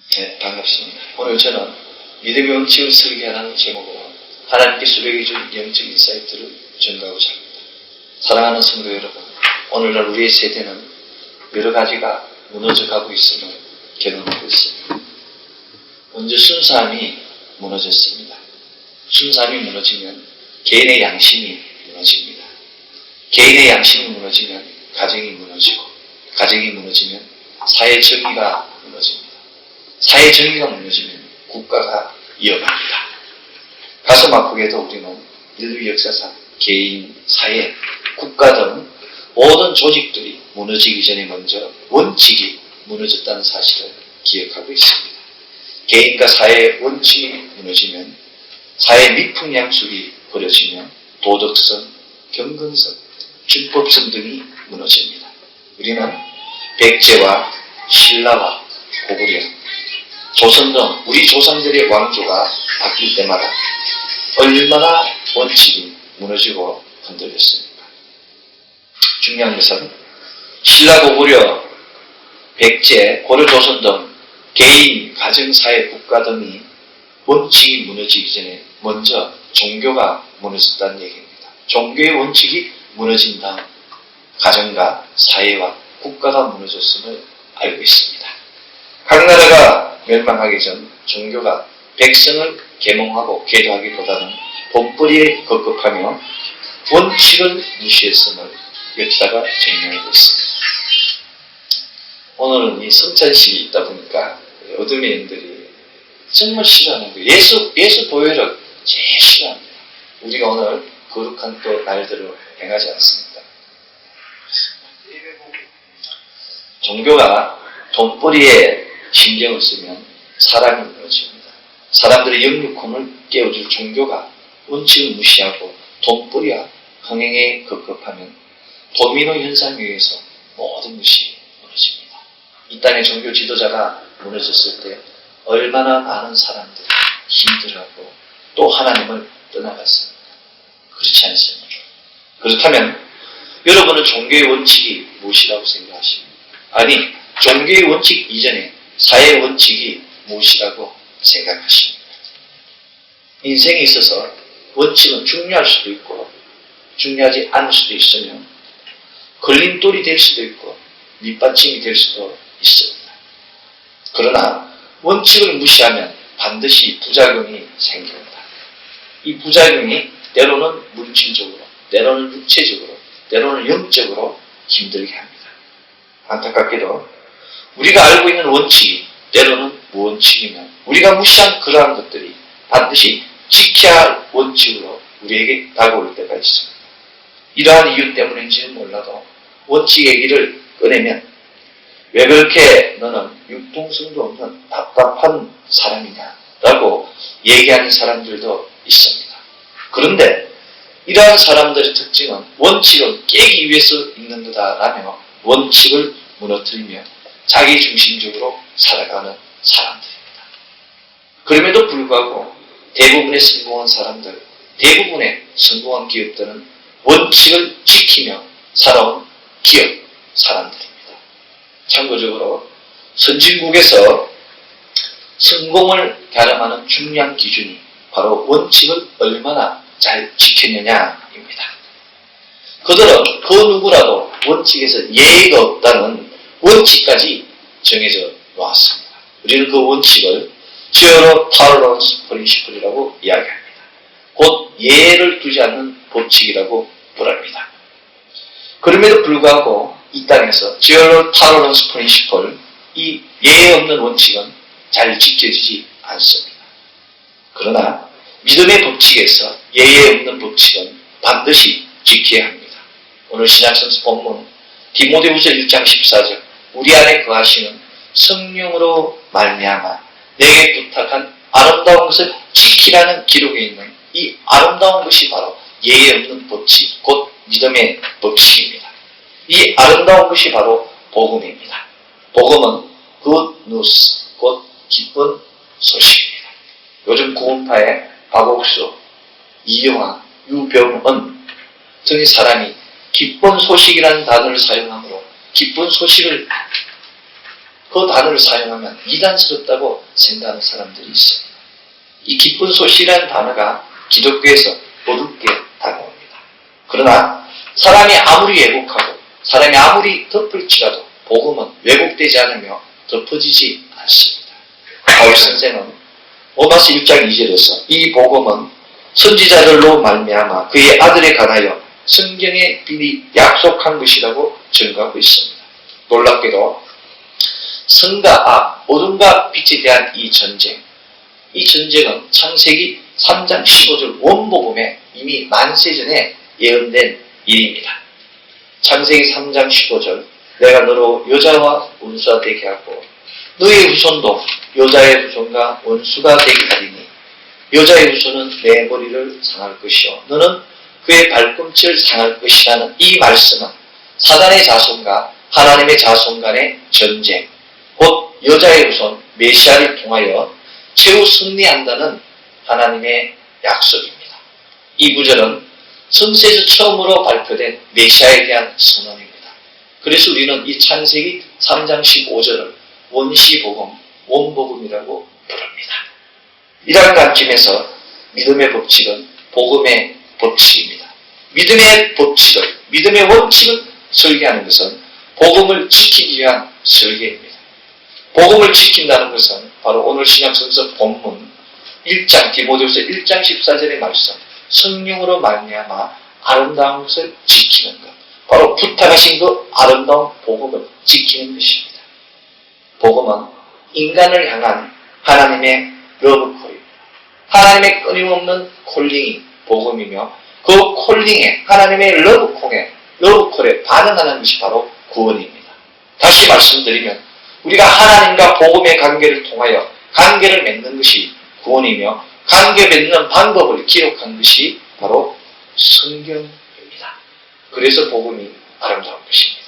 네, 반갑습니다. 오늘 저는 믿음의 원칙을 설계하는 제목으로 하나님께서 우리에게 준 영적 인사이트를 전가하고자 합니다. 사랑하는 성도 여러분, 오늘날 우리의 세대는 여러 가지가 무너져가고 있음을 경험하고 있습니다. 먼저 순수함이 무너졌습니다. 순수함이 무너지면 개인의 양심이 무너집니다. 개인의 양심이 무너지면 가정이 무너지고, 가정이 무너지면 사회 정의가 무너집니다. 사회 정의가 무너지면 국가가 위험합니다. 가슴 아프게도 우리는 인류 역사상 개인, 사회, 국가 등 모든 조직들이 무너지기 전에 먼저 원칙이 무너졌다는 사실을 기억하고 있습니다. 개인과 사회의 원칙이 무너지면 사회 미풍양속이 버려지면 도덕성, 경건성, 준법성 등이 무너집니다. 우리는 백제와 신라와 고구려, 조선 등 우리 조상들의 왕조가 바뀔 때마다 얼마나 원칙이 무너지고 흔들렸습니까? 중요한 것은 신라, 고구려, 백제, 고려, 조선 등 개인, 가정, 사회, 국가 등이 원칙이 무너지기 전에 먼저 종교가 무너졌다는 얘기입니다. 종교의 원칙이 무너진 다음 가정과 사회와 국가가 무너졌음을 알고 있습니다. 각 나라가 멸망하기 전 종교가 백성을 계몽하고 계도하기보다는 본뿌리에 급급하며 원칙을 무시했음을 역사가 증명하고 있습니다. 오늘은 이 성찬식이 있다 보니까 어둠의 영들이 정말 싫어하는 거예요. 예수 보혈을 제일 싫어합니다. 우리가 오늘 거룩한 또 날들을 행하지 않습니까? 종교가 돈벌이에 신경을 쓰면 사람이 무너집니다. 사람들의 영육혼을 깨워줄 종교가 원칙을 무시하고 돈벌이와 흥행에 급급하면 도미노 현상에 의해서 모든 것이 무너집니다. 이 땅의 종교 지도자가 무너졌을 때 얼마나 많은 사람들이 힘들어하고 또 하나님을 떠나갔습니다. 그렇지 않습니까? 그렇다면 여러분은 종교의 원칙이 무엇이라고 생각하십니까? 아니, 종교의 원칙 이전에 사회의 원칙이 무엇이라고 생각하십니까? 인생에 있어서 원칙은 중요할 수도 있고 중요하지 않을 수도 있으며 걸림돌이 될 수도 있고 밑받침이 될 수도 있습니다. 그러나 원칙을 무시하면 반드시 부작용이 생깁니다. 이 부작용이 때로는 물질적으로, 때로는 육체적으로, 때로는 영적으로 힘들게 합니다. 안타깝게도 우리가 알고 있는 원칙이 때로는 무원칙이며 우리가 무시한 그러한 것들이 반드시 지켜야 할 원칙으로 우리에게 다가올 때가 있습니다. 이러한 이유 때문인지는 몰라도 원칙 얘기를 꺼내면 왜 그렇게 너는 융통성도 없는 답답한 사람이냐라고 얘기하는 사람들도 있습니다. 그런데 이러한 사람들의 특징은 원칙을 깨기 위해서 있는 거다라며 원칙을 무너뜨리며 자기 중심적으로 살아가는 사람들입니다. 그럼에도 불구하고 대부분의 성공한 사람들, 대부분의 성공한 기업들은 원칙을 지키며 살아온 기업 사람들입니다. 참고적으로 선진국에서 성공을 가늠하는 중요한 기준이 바로 원칙을 얼마나 잘 지켰느냐입니다. 그들은 그 누구라도 원칙에서 예의가 없다는 원칙까지 정해져 놓았습니다. 우리는 그 원칙을 Zero Tolerance Principle이라고 이야기합니다. 곧 예의를 두지 않는 법칙이라고 부릅니다. 그럼에도 불구하고 이 땅에서 Zero Tolerance Principle, 이 예의 없는 원칙은 잘 지켜지지 않습니다. 그러나 믿음의 법칙에서 예의 없는 법칙은 반드시 지켜야 합니다. 오늘 신약성서 본문 디모데후서 1장 14절 우리 안에 거하시는 성령으로 말미암아 내게 부탁한 아름다운 것을 지키라는 기록에 있는 이 아름다운 것이 바로 예의 없는 법칙, 곧 믿음의 법칙입니다. 이 아름다운 것이 바로 복음입니다. 복음은 good news, 곧 기쁜 소식입니다. 요즘 구원파의 박옥수, 이영화, 유병은 등의 사람이 기쁜 소식이라는 단어를 사용하므로 기쁜 소식을 그 그 단어를 사용하면 이단스럽다고 생각하는 사람들이 있습니다. 이 기쁜 소식이라는 단어가 기독교에서 어둡게 다가옵니다. 그러나 사람이 아무리 왜곡하고 사람이 아무리 덮을지라도 복음은 왜곡되지 않으며 덮어지지 않습니다. 바울 선생은 로마서 1장 2절에서 이 복음은 선지자들로 말미암아 그의 아들에 관하여 성경에 미리 약속한 것이라고 증거하고 있습니다. 놀랍게도 선과 악, 어둠과 빛에 대한 이 전쟁은 창세기 3장 15절 원복음에 이미 만세 전에 예언된 일입니다. 창세기 3장 15절 내가 너로 여자와 원수가 되게 하고 너의 후손도 여자의 후손과 원수가 되게 하리니 여자의 후손은 내 머리를 상할 것이요 너는 그의 발꿈치를 상할 것이라는 이 말씀은 사단의 자손과 하나님의 자손 간의 전쟁, 곧 여자의 후손 메시아를 통하여 최후 승리한다는 하나님의 약속입니다. 이 구절은 성서에서 처음으로 발표된 메시아에 대한 선언입니다. 그래서 우리는 이 창세기 3장 15절을 원시복음, 원복음이라고 부릅니다. 이러한 관점에서 믿음의 법칙은 복음의 법칙입니다. 믿음의 법칙을, 믿음의 원칙을 설계하는 것은 복음을 지키기 위한 설계입니다. 복음을 지킨다는 것은 바로 오늘 신약성서 본문 1장 디모데후서 1장 14절의 말씀 성령으로 말미암아 아름다운 것을 지키는 것, 바로 부탁하신 그 아름다운 복음을 지키는 것입니다. 복음은 인간을 향한 하나님의 러브콜입니다. 하나님의 끊임없는 콜링이 복음이며 그 콜링에 하나님의 러브콜에 반응하는 것이 바로 구원입니다. 다시 말씀드리면 우리가 하나님과 복음의 관계를 통하여 관계를 맺는 것이 구원이며 관계 맺는 방법을 기록한 것이 바로 성경입니다. 그래서 복음이 아름다운 것입니다.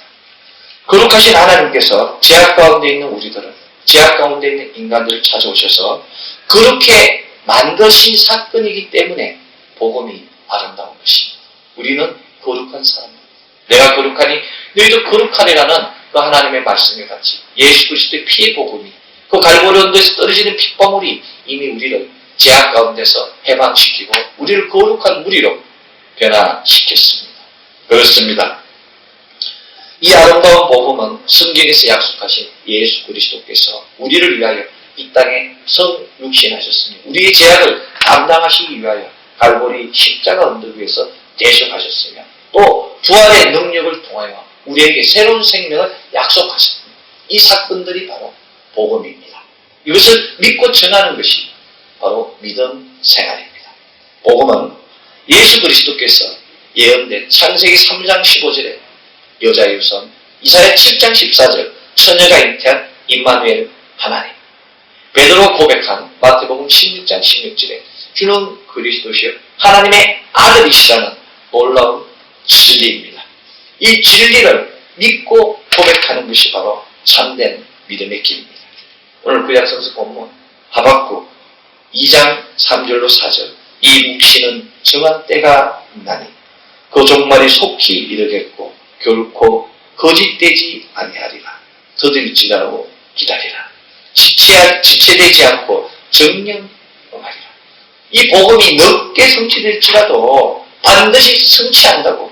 거룩하신 하나님께서 죄악 가운데 있는 우리들을, 죄악 가운데 있는 인간들을 찾아오셔서 그렇게 만드신 사건이기 때문에 복음이 아름다운 것입니다. 우리는 거룩한 사람입니다. 내가 거룩하니 너희도 거룩하리라는 그 하나님의 말씀에 같이 예수 그리스도의 피의 복음이 그 갈보리 언덕에서 떨어지는 핏방울이 이미 우리를 죄악 가운데서 해방시키고 우리를 거룩한 무리로 변화시켰습니다. 그렇습니다. 이 아름다운 복음은 성경에서 약속하신 예수 그리스도께서 우리를 위하여 이 땅에 성육신하셨으니 우리의 죄악을 담당하시기 위하여 갈보리 십자가 언덕 위에서 대속하셨으며 또 부활의 능력을 통하여 우리에게 새로운 생명을 약속하셨습니다. 이 사건들이 바로 복음입니다. 이것을 믿고 전하는 것이 바로 믿음 생활입니다. 복음은 예수 그리스도께서 예언된 창세기 3장 15절에 여자의 후손, 이사야 7장 14절 처녀가 잉태한 임마누엘 하나님, 베드로가 고백한 마태복음 16장 16절에 주는 그리스도시여 하나님의 아들이시라는 놀라운 진리입니다. 이 진리를 믿고 고백하는 것이 바로 참된 믿음의 길입니다. 오늘 구약성서 본문 하박국 2장 3절로 4절 이 묵시는 정한 때가 있나니 그 종말이 속히 이르겠고 결코 거짓되지 아니하리라. 더딜지라도 기다리라. 지체되지 않고 정령하리라. 이 복음이 늦게 성취될지라도 반드시 성취한다고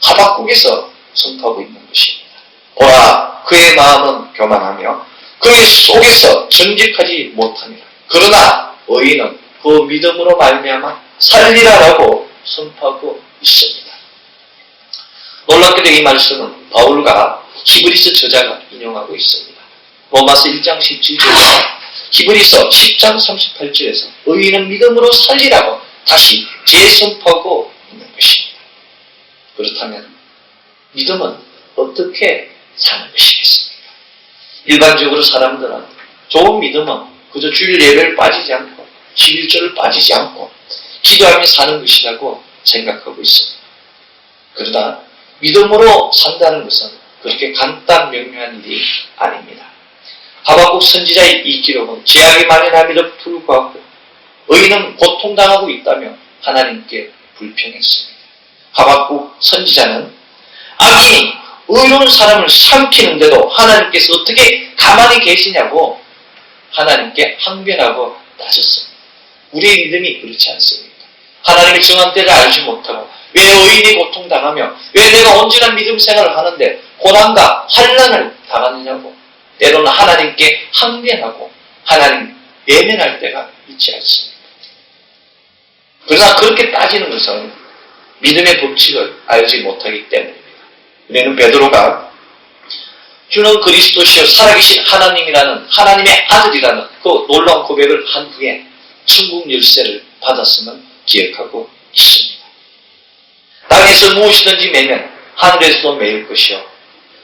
하박국에서 선포하고 있는 것입니다. 보라, 그의 마음은 교만하며 그의 속에서 정직하지 못하니라. 그러나 의인은 그 믿음으로 말미암아 살리라라고 선포하고 있습니다. 놀랍게도 이 말씀은 바울과 히브리서 저자가 인용하고 있습니다. 로마서 1장 17절에서 히브리서 10장 38절에서 의인은 믿음으로 살리라고 다시 재선포하고 있는 것입니다. 그렇다면 믿음은 어떻게 사는 것이겠습니까? 일반적으로 사람들은 좋은 믿음은 그저 주일 예배를 빠지지 않고 11절을 빠지지 않고 기도하며 사는 것이라고 생각하고 있습니다. 그러나 믿음으로 산다는 것은 그렇게 간단 명료한 일이 아닙니다. 하박국 선지자의 이 기록은 죄악이 만연함에도 불구하고 의인은 고통당하고 있다며 하나님께 불평했습니다. 하박국 선지자는 악인이 의로운 사람을 삼키는데도 하나님께서 어떻게 가만히 계시냐고 하나님께 항변하고 따졌습니다. 우리의 믿음이 그렇지 않습니까? 하나님의 정한 때를 알지 못하고 왜 의인이 고통당하며 왜 내가 온전한 믿음 생활을 하는데 고난과 환난을 당하느냐고 때로는 하나님께 항변하고 하나님 외면할 때가 있지 않습니까? 그러나 그렇게 따지는 것은 믿음의 법칙을 알지 못하기 때문입니다. 우리는 베드로가 주는 그리스도시요 살아계신 하나님이라는 하나님의 아들이라는 그 놀라운 고백을 한 후에 천국 열쇠를 받았음을 기억하고 있습니다. 땅에서 무엇이든지 매면 하늘에서도 매일 것이요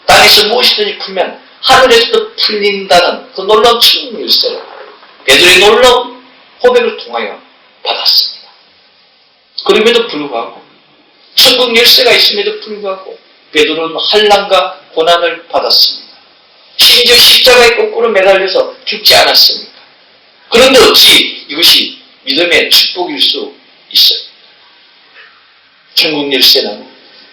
땅에서 무엇이든지 풀면 하늘에서도 풀린다는 그 놀라운 천국 열쇠를 베드로의 놀라운 고백을 통하여 받았습니다. 그럼에도 불구하고 천국 열쇠가 있음에도 불구하고 베드로는 환난과 고난을 받았습니다. 심지어 십자가에 거꾸로 매달려서 죽지 않았습니까? 그런데 어찌 이것이 믿음의 축복일 수 있어요? 천국 열쇠는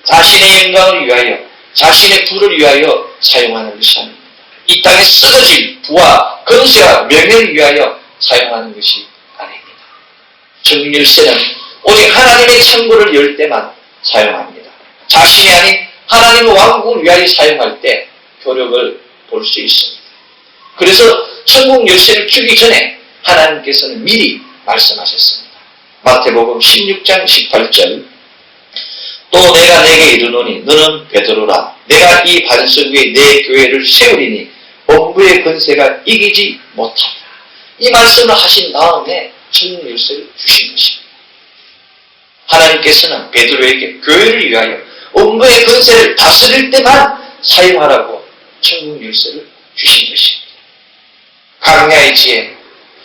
자신의 영광을 위하여 자신의 부를 위하여 사용하는 것이 아닙니다. 이 땅에 쓰러질 부와 권세와 명예를 위하여 사용하는 것이 아닙니다. 천국 열쇠는 오직 하나님의 창고를 열 때만 사용합니다. 자신이 아닌 하나님의 왕국을 위하여 사용할 때 효력을 볼 수 있습니다. 그래서 천국 열쇠를 주기 전에 하나님께서는 미리 말씀하셨습니다. 마태복음 16장 18절 또 내가 내게 이르노니 너는 베드로라 내가 이 반석 위에 내 교회를 세우리니 원부의 권세가 이기지 못하리라. 이 말씀을 하신 다음에 천국 열쇠를 주신 것입니다. 하나님께서는 베드로에게 교회를 위하여 원부의 권세를 다스릴 때만 사용하라고 천국 열쇠를 주신 것입니다. 강야의 지혜,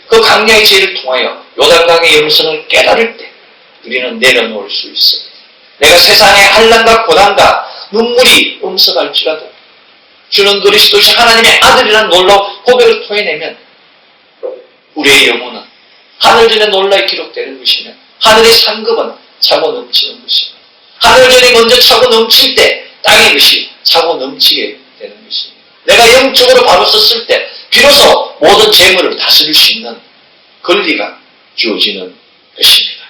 그 강야의 지혜를 통하여 요단강의 영성을 깨달을 때 우리는 내려놓을 수 있습니다. 내가 세상의 환난과 고난과 눈물이 엄습할지라도 주는 그리스도시 하나님의 아들이라는 놀라운 고백을 토해내면 우리의 영혼은 하늘전에 놀라이 기록되는 것이며 하늘의 상급은 차고 넘치는 것입니다. 하늘전이 먼저 차고 넘칠 때 땅의 것이 차고 넘치게 되는 것입니다. 내가 영적으로 바로 섰을 때 비로소 모든 재물을 다스릴 수 있는 권리가 주어지는 것입니다.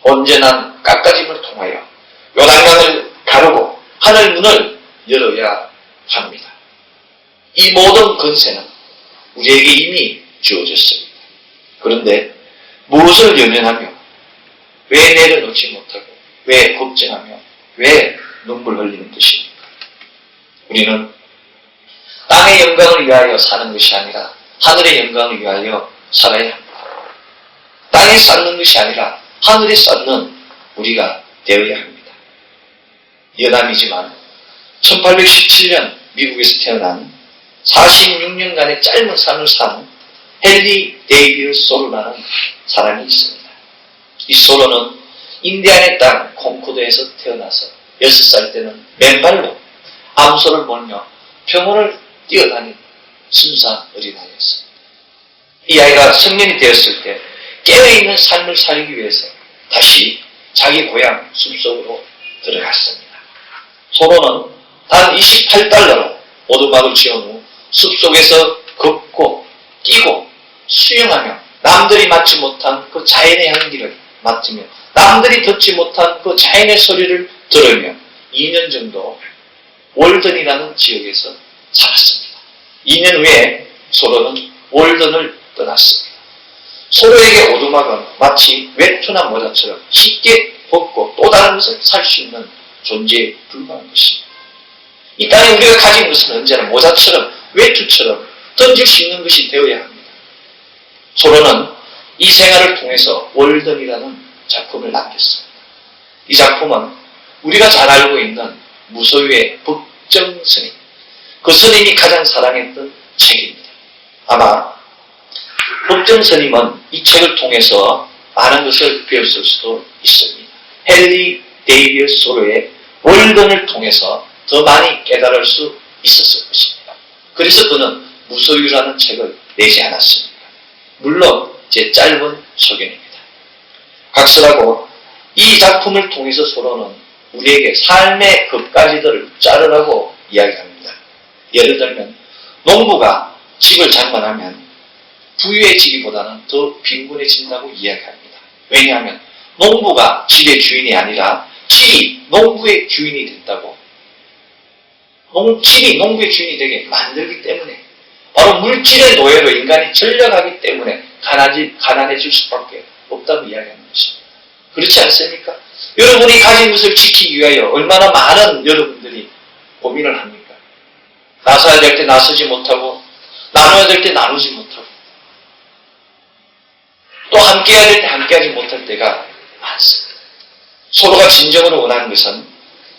온전한 깎아짐을 통하여 요단강을 가르고 하늘 문을 열어야 합니다. 이 모든 권세는 우리에게 이미 주어졌습니다. 그런데 무엇을 연연하며 왜 내려놓지 못하고 왜 걱정하며 왜 눈물 흘리는 것입니까? 우리는 땅의 영광을 위하여 사는 것이 아니라 하늘의 영광을 위하여 살아야 합니다. 땅에 쌓는 것이 아니라 하늘에 쌓는 우리가 되어야 합니다. 여남이지만 1817년 미국에서 태어난 46년간의 짧은 삶을 산 헨리 데이비드 소로라는 사람이 있습니다. 이 소로는 인디안의 땅 콩코드에서 태어나서 6살 때는 맨발로 암소를 몰며 평원을 뛰어다닌 순수한 어린아이였습니다. 이 아이가 성년이 되었을 때 깨어있는 삶을 살기 위해서 다시 자기 고향 숲속으로 들어갔습니다. 소로는 단 28달러로 오두막을 지은 후 숲속에서 걷고 뛰고 수영하며 남들이 맡지 못한 그 자연의 향기를 맡으며 남들이 듣지 못한 그 자연의 소리를 들으며 2년 정도 월든이라는 지역에서 살았습니다. 2년 후에 소로는 월든을 떠났습니다. 소로에게 오두막은 마치 외투나 모자처럼 쉽게 벗고 또 다른 것을 살 수 있는 존재에 불과한 것입니다. 이 땅에 우리가 가진 것은 언제나 모자처럼 외투처럼 던질 수 있는 것이 되어야 합니다. 소로는 이 생활을 통해서 월든이라는 작품을 남겼습니다. 이 작품은 우리가 잘 알고 있는 무소유의 법정 스님, 그 스님이 가장 사랑했던 책입니다. 아마 법정 스님은 이 책을 통해서 많은 것을 배웠을 수도 있습니다. 헨리 데이비드 소로의 월든을 통해서 더 많이 깨달을 수 있었을 것입니다. 그래서 그는 무소유라는 책을 내지 않았습니다. 물론 제 짧은 소견입니다. 각설하고 이 작품을 통해서 소로는 우리에게 삶의 끝가지들을 자르라고 이야기합니다. 예를 들면 농부가 집을 장만하면 부유해지기보다는 더 빈곤해진다고 이야기합니다. 왜냐하면 농부가 집의 주인이 아니라 집이 농부의 주인이 됐다고, 집이 농부의 주인이 되게 만들기 때문에, 바로 물질의 노예로 인간이 전락하기 때문에 가난해질 수밖에 없다고 이야기하는 것입니다. 그렇지 않습니까? 여러분이 가진 것을 지키기 위하여 얼마나 많은 여러분들이 고민을 합니까? 나서야 될 때 나서지 못하고, 나눠야 될 때 나누지 못하고, 또 함께해야 될 때 함께하지 못할 때가 많습니다. 서로가 진정으로 원하는 것은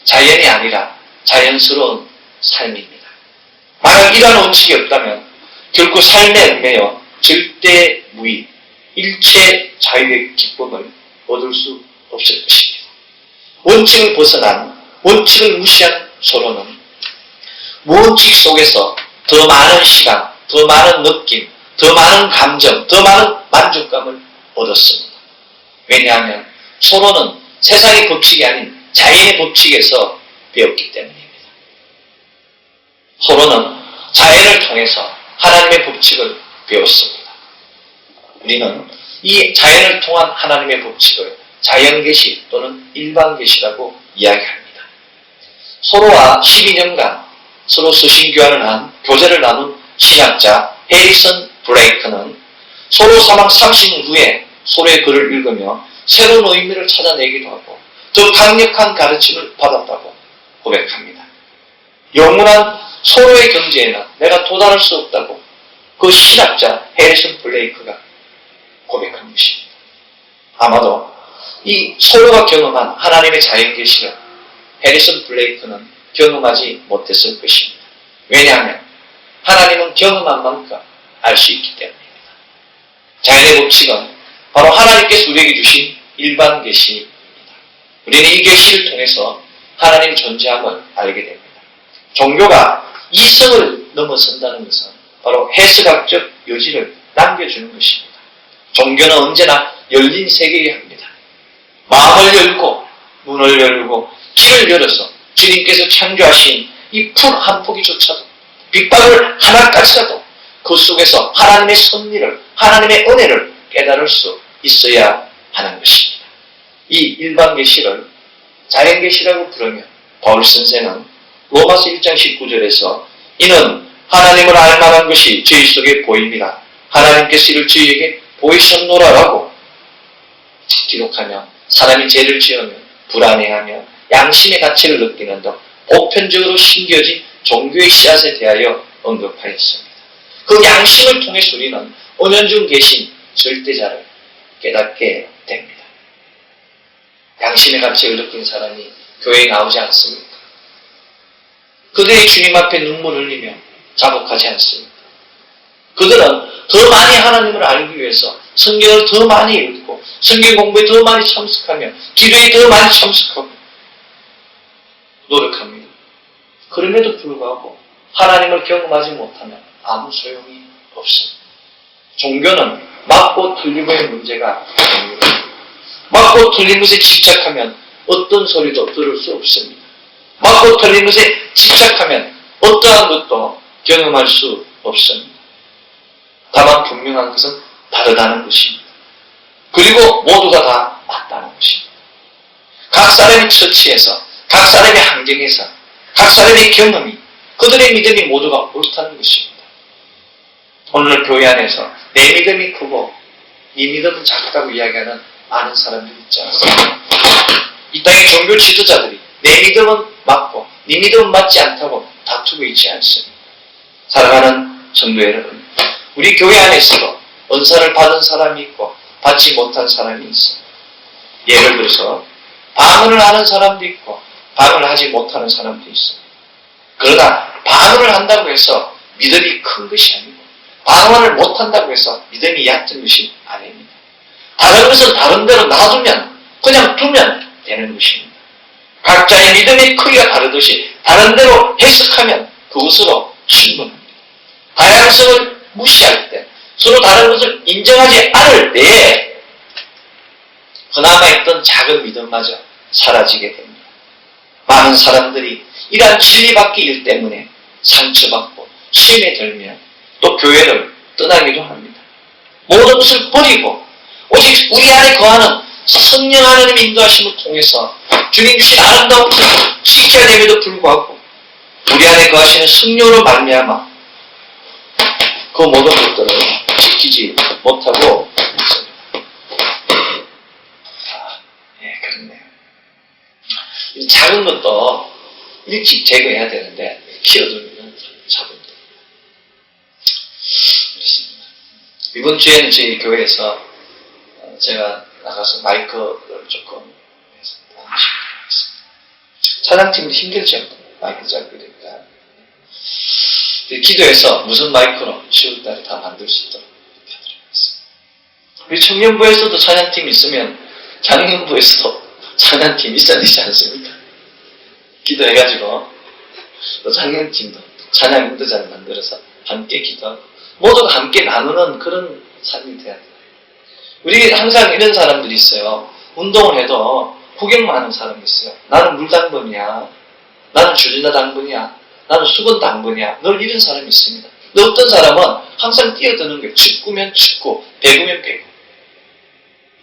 자연이 아니라 자연스러운 삶입니다. 만약 이러한 원칙이 없다면 결코 삶에 얽매여 절대 무의, 일체 자유의 기쁨을 얻을 수 없을 것입니다. 원칙을 벗어난, 원칙을 무시한 서로는 원칙 속에서 더 많은 시간, 더 많은 느낌, 더 많은 감정, 더 많은 만족감을 얻었습니다. 왜냐하면 서로는 세상의 법칙이 아닌 자연의 법칙에서 배웠기 때문입니다. 서로는 자연을 통해서 하나님의 법칙을 배웠습니다. 우리는 이 자연을 통한 하나님의 법칙을 자연계시 또는 일반계시라고 이야기합니다. 서로와 12년간 서로 서신교환을 한 교제를 나눈 신학자 해리슨 블레이크는 서로 사망 30년 후에 서로의 글을 읽으며 새로운 의미를 찾아내기도 하고 더 강력한 가르침을 받았다고 고백합니다. 영원한 서로의 경제에는 내가 도달할 수 없다고 그 신학자 해리슨 블레이크가 고백한 것입니다. 아마도 이 서로가 경험한 하나님의 자연계시를 해리슨 블레이크는 경험하지 못했을 것입니다. 왜냐하면 하나님은 경험한 만큼 알 수 있기 때문입니다. 자연의 법칙은 바로 하나님께서 우리에게 주신 일반 계시입니다. 우리는 이 계시를 통해서 하나님의 존재함을 알게 됩니다. 종교가 이성을 넘어선다는 것은 바로 해석학적 여지를 남겨주는 것입니다. 종교는 언제나 열린 세계여야 합니다. 마음을 열고 문을 열고 길을 열어서 주님께서 창조하신 이 풀 한 포기조차도 빛바늘 하나까지라도 그 속에서 하나님의 섭리를, 하나님의 은혜를 깨달을 수 있어야 하는 것입니다. 이 일반 계시를 자연 계시라고 부르며 바울 선생은 로마서 1장 19절에서 이는 하나님을 알 만한 것이 저희 속에 보임이라 하나님께서 이를 저희에게 보이셨노라라고 기록하며 사람이 죄를 지으며 불안해하며 양심의 가치를 느끼는 등 보편적으로 심겨진 종교의 씨앗에 대하여 언급하였습니다. 그 양심을 통해서 우리는 은연중 계신 절대자를 깨닫게 됩니다. 양심의 가치를 느낀 사람이 교회에 나오지 않습니까? 그들이 주님 앞에 눈물을 흘리며 자복하지 않습니까? 그들은 더 많이 하나님을 알기 위해서 성경을 더 많이 읽고 성경 공부에 더 많이 참석하며 기도에 더 많이 참석하고 노력합니다. 그럼에도 불구하고 하나님을 경험하지 못하면 아무 소용이 없습니다. 종교는 맞고 틀림의 문제가 아닙니다. 맞고 틀린 것에 집착하면 어떤 소리도 들을 수 없습니다. 맞고 틀린 것에 집착하면 어떠한 것도 경험할 수 없습니다. 다만 분명한 것은 다르다는 것입니다. 그리고 모두가 다 맞다는 것입니다. 각 사람의 처치에서, 각 사람의 환경에서, 각 사람의 경험이, 그들의 믿음이 모두가 옳다는 것입니다. 오늘 교회 안에서 내 믿음이 크고 네 믿음은 작다고 이야기하는 많은 사람들이 있지 않습니까? 이 땅의 종교 지도자들이 내 믿음은 맞고 네 믿음은 맞지 않다고 다투고 있지 않습니다. 사랑하는 성도 여러분, 우리 교회 안에서도 은사를 받은 사람이 있고 받지 못한 사람이 있습니다. 예를 들어서 방언을 하는 사람도 있고 방언을 하지 못하는 사람도 있습니다. 그러나 방언을 한다고 해서 믿음이 큰 것이 아니고 방언을 못한다고 해서 믿음이 얕은 것이 아닙니다. 다른 것은 다른 대로 놔두면, 그냥 두면 되는 것입니다. 각자의 믿음의 크기가 다르듯이 다른 대로 해석하면 그것으로 충분합니다. 다양성을 무시할 때, 서로 다른 것을 인정하지 않을 때에 그나마 있던 작은 믿음마저 사라지게 됩니다. 많은 사람들이 이러한 진리받기 일 때문에 상처받고 시험에 들며 또 교회를 떠나기도 합니다. 모든 것을 버리고 오직 우리 안에 거하는 성령 하나님의 인도하심을 통해서 주님 주신 아름다운 것을 지켜야 됨에도 불구하고 우리 안에 거하시는 성령으로 말미암아 그 모든 것들을 지키지 못하고 있습니다. 그렇네요. 작은 것도 일찍 제거해야 되는데 키워두면 작은데. 그렇습니다. 이번 주에는 저희 교회에서 제가 나가서 마이크를 조금 했습니다. 찬양팀도 힘들죠. 마이크 잡게 되니까. 기도해서 무슨 마이크로 10월달에 다 만들 수 있도록 해드리겠습니다. 우리 청년부에서도 찬양팀 있으면 장년부에서도 찬양팀 있어야 되지 않습니까? 기도해가지고 또 장년팀도 찬양 인도자를 만들어서 함께 기도하고 모두가 함께 나누는 그런 삶이 돼야 돼요. 우리 항상 이런 사람들이 있어요. 운동을 해도 구경만 하는 사람이 있어요. 나는 물당번이야. 나는 주전자 당번이야. 나는 수건 당번이야. 늘 이런 사람이 있습니다. 근데 어떤 사람은 항상 뛰어드는 거예요. 축구면 축구, 배구면 배구.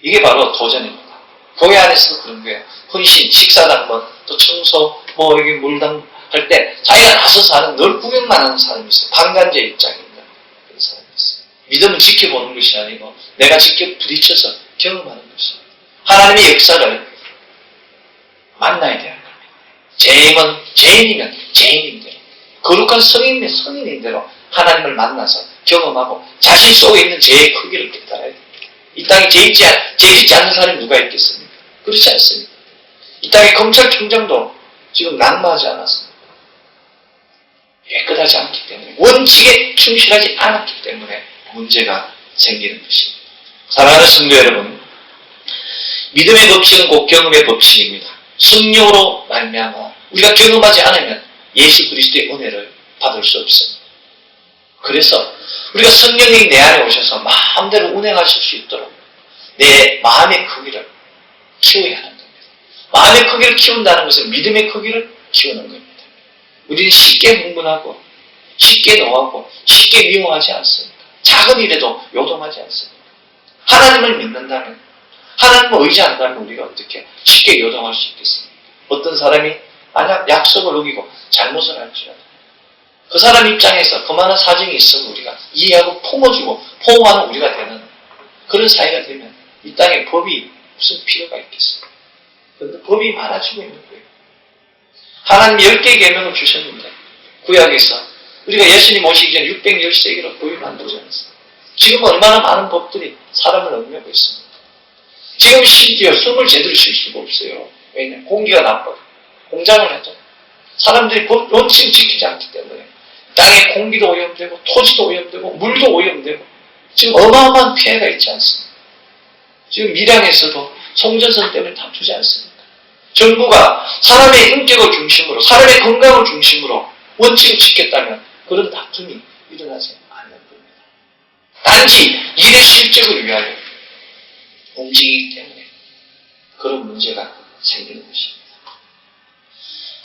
이게 바로 도전입니다. 교회 안에서도 그런 거예요. 헌신, 식사 당번, 또 청소, 여기 물당 할 때 자기가 나서서 하는 늘 구경만 하는 사람이 있어요. 방관자 입장입니다. 그런 사람이 있어요. 믿음은 지켜보는 것이 아니고 내가 직접 부딪혀서 경험하는 것입니다. 하나님의 역사를 만나야 돼요. 죄인이면 죄인인대로, 거룩한 성인이면 성인인대로 하나님을 만나서 경험하고 자신 속에 있는 죄의 크기를 깨달아야 됩니다. 이 땅에 죄 짓지 않는 사람이 누가 있겠습니까? 그렇지 않습니다. 이 땅에 검찰총장도 지금 낙마하지 않았습니다. 깨끗하지 않기 때문에, 원칙에 충실하지 않았기 때문에 문제가 생기는 것입니다. 사랑하는 성도 여러분, 믿음의 법칙은 곧 경험의 법칙입니다. 성령으로 말미암아 우리가 경험하지 않으면 예수 그리스도의 은혜를 받을 수 없습니다. 그래서 우리가 성령이 내 안에 오셔서 마음대로 운행하실 수 있도록 내 마음의 크기를 키워야 하는 겁니다. 마음의 크기를 키운다는 것은 믿음의 크기를 키우는 겁니다. 우리는 쉽게 흥분하고 쉽게 노하고 쉽게 미워하지 않습니다. 작은 일에도 요동하지 않습니다. 하나님을 믿는다면, 하나님을 의지한다면 우리가 어떻게 쉽게 요동할 수 있겠습니까? 어떤 사람이 만약 약속을 어기고 잘못을 할지라도 그 사람 입장에서 그만한 사정이 있으면 우리가 이해하고 품어주고 포옹하는 우리가 되는 그런 사이가 되면 이 땅에 법이 무슨 필요가 있겠습니까? 그런데 법이 많아지고 있는 거예요. 하나님 10개의 계명을 주셨는데 구약에서 우리가 예수님 오시기 전에 610세기로 법이 만들어져 있어요. 지금 얼마나 많은 법들이 사람을 얽매고 있습니다. 지금 심지어 숨을 제대로 쉴 수가 없어요. 왜냐하면 공기가 나빠요. 공장을 해도 사람들이 법 원칙을 지키지 않기 때문에 땅의 공기도 오염되고 토지도 오염되고 물도 오염되고 지금 어마어마한 피해가 있지 않습니까? 지금 밀양에서도 송전선 때문에 다투지 않습니까? 정부가 사람의 인격을 중심으로 사람의 건강을 중심으로 원칙을 지켰다면 그런 다툼이 일어나지 않는 겁니다. 단지 일의 실적을 위하여 움직이기 때문에 그런 문제가 생기는 것입니다.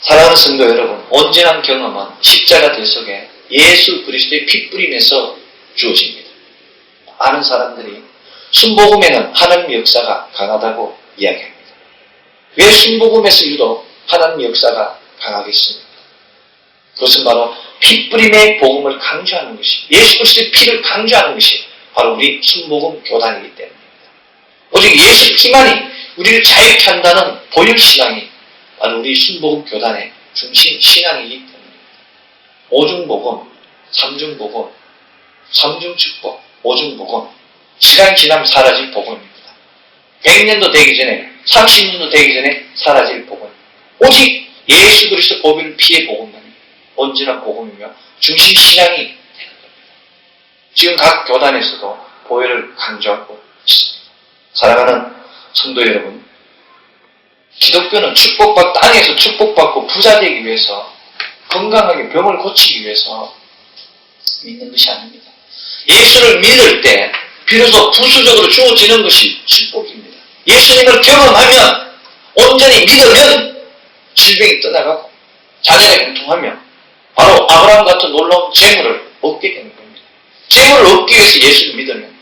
사랑하는 성도 여러분, 온전한 경험은 십자가 대속에 예수 그리스도의 피 뿌림에서 주어집니다. 많은 사람들이 순복음에는 하나님의 역사가 강하다고 이야기합니다. 왜 순복음에서 유독 하나님의 역사가 강하겠습니까? 그것은 바로 피 뿌림의 복음을 강조하는 것이, 예수 그리스도의 피를 강조하는 것이 바로 우리 순복음 교단이기 때문입니다. 오직 예수 피만이 우리를 자유케 한다는 보혈신앙이 바로 우리 순복음 교단의 중심 신앙이기 때문입니다. 오중복음, 삼중복음, 삼중축복, 오중복음, 시간이 지나면 사라질 복음입니다. 100년도 되기 전에, 30년도 되기 전에 사라질 복음. 오직 예수 그리스도 보혈 피의 복음만이 온전한 복음이며 중심 신앙이 되는 겁니다. 지금 각 교단에서도 보혈을 강조하고 있습니다. 사랑하는 성도 여러분, 기독교는 땅에서 축복받고 부자 되기 위해서, 건강하게 병을 고치기 위해서 믿는 것이 아닙니다. 예수를 믿을 때 비로소 부수적으로 주어지는 것이 축복입니다. 예수님을 경험하면, 온전히 믿으면 질병이 떠나가고 자녀가 형통하며 바로 아브라함 같은 놀라운 재물을 얻게 되는 겁니다. 재물을 얻기 위해서 예수를 믿으면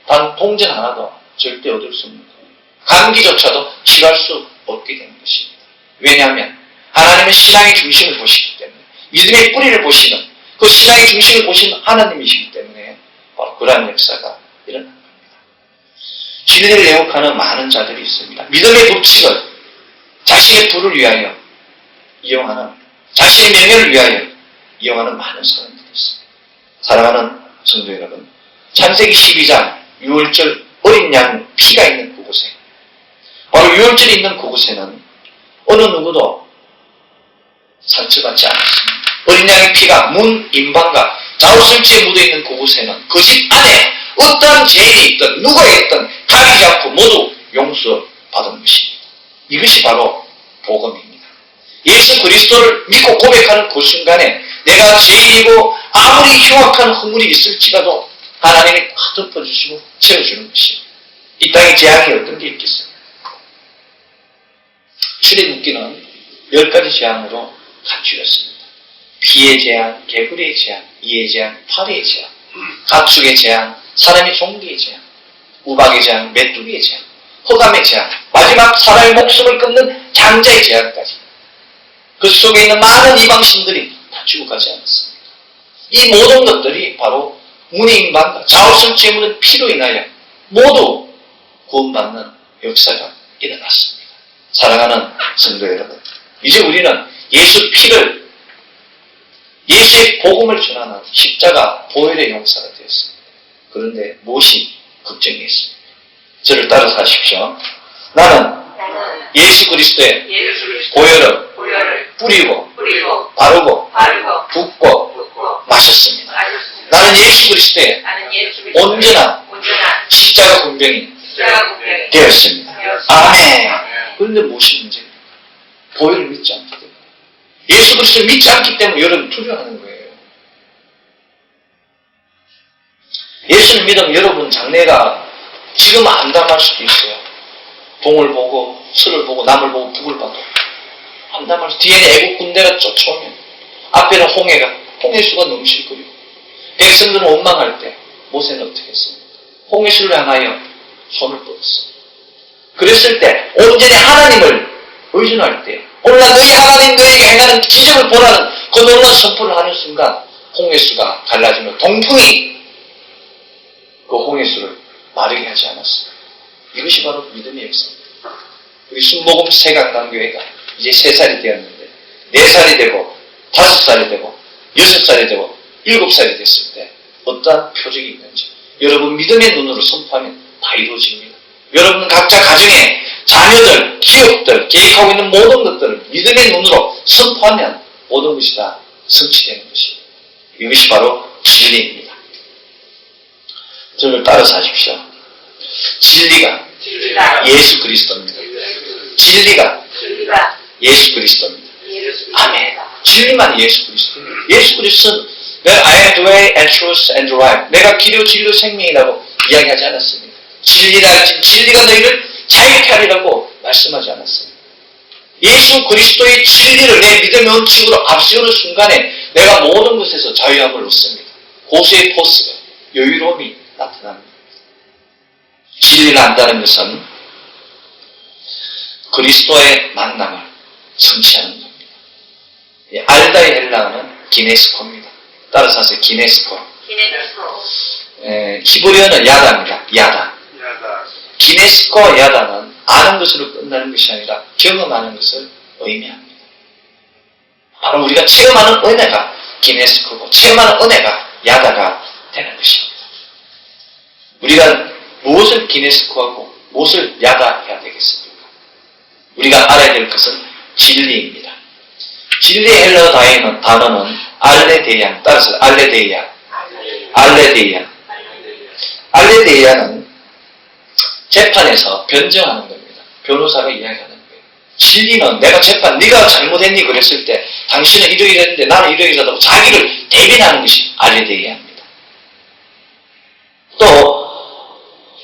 단 동전 하나도 절대 얻을 수 없는 거예요. 감기조차도 치료할 수 없게 되는 것입니다. 왜냐하면 하나님은 신앙의 중심을 보시기 때문에, 믿음의 뿌리를 보시는 그 신앙의 중심을 보시는 하나님이시기 때문에 바로 그러한 역사가 일어난 겁니다. 진리를 왜곡하는 많은 자들이 있습니다. 믿음의 법칙을 자신의 부를 위하여 이용하는, 자신의 명예를 위하여 이용하는 많은 사람들이 있습니다. 사랑하는 성도 여러분, 창세기 12장 6월절 어린 양 피가 있는 그곳에, 바로 6월절이 있는 그곳에는 어느 누구도 상처받지 않았습니다. 어린 양의 피가 문 임방과 좌우설치에 묻어있는 그곳에는 그 집 안에 어떠한 죄인이 있든 누가 있든 가리지 않고 모두 용서받은 것입니다. 이것이 바로 복음입니다. 예수 그리스도를 믿고 고백하는 그 순간에 내가 죄인이고 아무리 흉악한 허물이 있을지라도 하나님이 다 덮어주시고 채워주는 것입니다. 이 땅에 재앙이 어떤 게 있겠습니까? 출애굽기는 10가지 재앙으로 간주렸습니다. 피의 재앙, 개구리의 재앙, 이의 재앙, 파리의 재앙, 가축의 재앙, 사람의 종기의 재앙, 우박의 재앙, 메뚜기의 재앙, 흑암의 재앙, 마지막 사람의 목숨을 끊는 장자의 재앙까지 그 속에 있는 많은 이방신들이 다 죽어가지 않았습니다. 이 모든 것들이 바로 문의 임반과 좌우설치에 묻은 피로 인하여 모두 구원받는 역사가 일어났습니다. 사랑하는 성도 여러분, 이제 우리는 예수 피를, 예수의 복음을 전하는 십자가 보혈의 용사가 되었습니다. 그런데 무엇이 걱정이 있습니까? 저를 따라서 하십시오. 나는 예수 그리스도의 보혈을 뿌리고 바르고 붓고 마셨습니다. 나는 예수 그리스도의 온전한 십자가 군병이 되었습니다. 아멘. 그런데 무엇이 문제입니까? 보혈을 믿지 않기 때문에, 예수 그리스도를 믿지 않기 때문에 여러분 두려워하는 거예요. 예수를 믿으면 여러분 장래가 지금 암담할 수도 있어요. 동을 보고 수를 보고 남을 보고 북을 봐도 암담할 수, 뒤에는 애국 군대가 쫓아오면 앞에는 홍해수가 넘칠 거리고 백성들은 원망할 때 모세는 어떻게 했습니까? 홍해수를 향하여 손을 뻗었습니다. 그랬을 때 온전히 하나님을 의존할 때, 오늘 너희 하나님 너희에게 행하는 기적을 보라는 그 놀라운 선포를 하는 순간 홍해수가 갈라지며 동풍이 그 홍해수를 마르게 하지 않았습니다. 이것이 바로 믿음의 역사입니다. 우리 순복음 세강단교회가 이제 3살이 되었는데 4살이 되고 5살이 되고 6살이 되고 7살이 됐을 때 어떠한 표적이 있는지 여러분 믿음의 눈으로 선포하면 다 이루어집니다. 여러분 각자 가정에 자녀들, 기업들, 계획하고 있는 모든 것들을 믿음의 눈으로 선포하면 모든 것이 다 성취되는 것입니다. 이것이 바로 진리입니다. 저를 따라서 하십시오. 진리가 예수 그리스도입니다. 진리가 예수 그리스도입니다. 아멘. 진리만 예수 그리스도입니다. 예수 그리스도는 내가 I am the way and truth and life, 내가 길이요 진리요 생명이라고 이야기하지 않았습니다. 진리가 너희를 자유케 하리라고 말씀하지 않았습니다. 예수 그리스도의 진리를 내 믿음의 원칙으로 앞세우는 순간에 내가 모든 것에서 자유함을 얻습니다. 고수의 포스가, 여유로움이 나타납니다. 진리를 안다는 것은 그리스도의 만남을 성취하는 겁니다. 알다의 헬라어는 기네스코입니다. 따라서 하세요. 기네스코. 히브리어는 야다입니다. 야다. 기네스코 야다는 아는 것으로 끝나는 것이 아니라 경험하는 것을 의미합니다. 바로 우리가 체험하는 은혜가 기네스코고 체험하는 은혜가 야다가 되는 것입니다. 우리가 무엇을 기네스코하고 무엇을 야다해야 되겠습니까? 우리가 알아야 될 것은 진리입니다. 진리의 헬라어 단어는 알레데이아, 따라서 알레데이아는 재판에서 변정하는 겁니다. 변호사가 이야기하는 거예요. 진리는 내가 재판, 네가 잘못했니 그랬을 때 당신은 이러이랬는데 나는 이러이러다고 자기를 대변하는 것이 알레데이아입니다. 또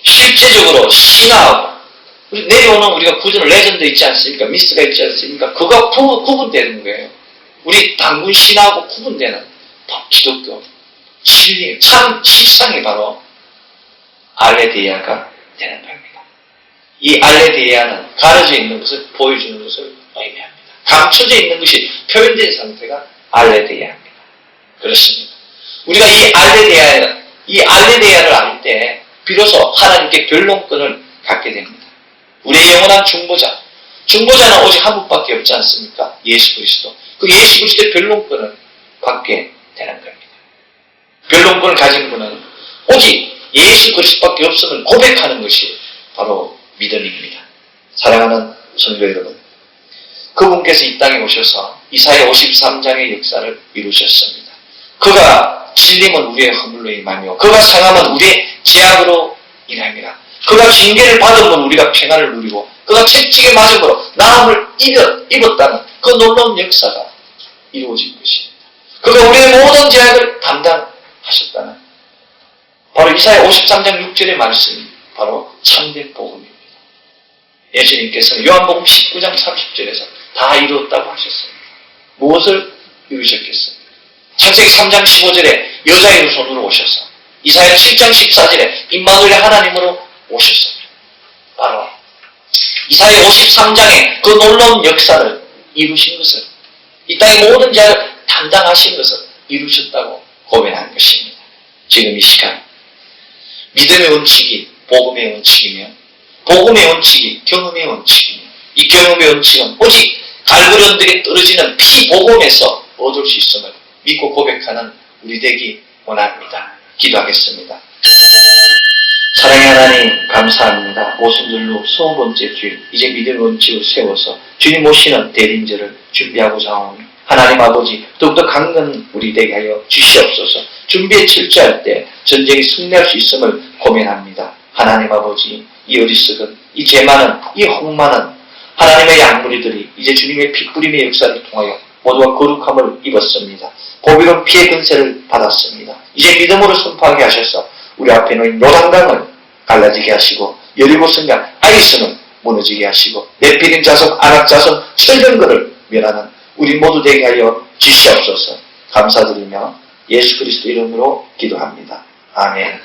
실제적으로 신하하고 내려오는 우리가 구주는 레전드 있지 않습니까? 미스가 있지 않습니까? 그거 구분되는 거예요. 우리 당군 신하고 구분되는 기독교 진리, 참 실상이 바로 알레데이아가 되는 겁니다. 이 알레데이아는 가려져 있는 것을 보여주는 것을 의미합니다. 감춰져 있는 것이 표현된 상태가 알레데이아입니다. 그렇습니다. 우리가 이 알레데이아를 알 때 비로소 하나님께 변론권을 갖게 됩니다. 우리의 영원한 중보자는 오직 한 분밖에 없지 않습니까? 예수 그리스도. 그 예수 그리스도의 변론권을 받게 되는 겁니다. 변론권을 가진 분은 오직 예수 그리스도밖에 없음을 고백하는 것이 바로 믿음입니다. 사랑하는 성도 여러분, 그분께서 이 땅에 오셔서 이사야 53장의 역사를 이루셨습니다. 그가 진림은 우리의 허물로 임하며 그가 상함은 우리의 죄악으로 인합니다. 그가 징계를 받으면 우리가 평안을 누리고 그가 채찍에 맞음으로 나음을 입었다는 그 놀라운 역사가 이루어진 것입니다. 그가 우리의 모든 죄악을 담당하셨다는 바로 이사야 53장 6절의 말씀이 바로 참된 복음입니다. 예수님께서는 요한복음 19장 30절에서 다 이루었다고 하셨습니다. 무엇을 이루셨겠습니까? 창세기 3장 15절에 여자의 손으로 오셔서 이사야 7장 14절에 임마누엘의 하나님으로 오셨습니다. 바로 이사야 53장의 그 놀라운 역사를 이루신 것을, 이 땅의 모든 죄를 담당하신 것을 이루셨다고 고백한 것입니다. 지금 이 시간 믿음의 원칙이 복음의 원칙이며 복음의 원칙이 경험의 원칙이며 이 경험의 원칙은 오직 갈보리 언덕에 떨어지는 피복음에서 얻을 수 있음을 믿고 고백하는 우리 되기 원합니다. 기도하겠습니다. 사랑의 하나님 감사합니다. 오순절로 20번째 주일 이제 믿음의 원칙을 세워서 주님 오시는 대림절을 준비하고자 하오니 하나님 아버지 더욱더 강건 우리 되게 하여 주시옵소서. 준비에 철저할 때 전쟁이 승리할 수 있음을 고민합니다. 하나님 아버지 이 어리석은 이 죄 많은 이 혹 많은 하나님의 양무리들이 이제 주님의 피뿌림의 역사를 통하여 모두가 거룩함을 입었습니다. 보비론 피의 근세를 받았습니다. 이제 믿음으로 선포하게 하셔서 우리 앞에 놓인 요단강을 갈라지게 하시고 여리고 성강 아이스는 무너지게 하시고 네피림 자손 아낙 자손 설경거를 멸하는 우리 모두 되게 하여 주시옵소서. 감사드리며 예수 그리스도 이름으로 기도합니다. 아멘.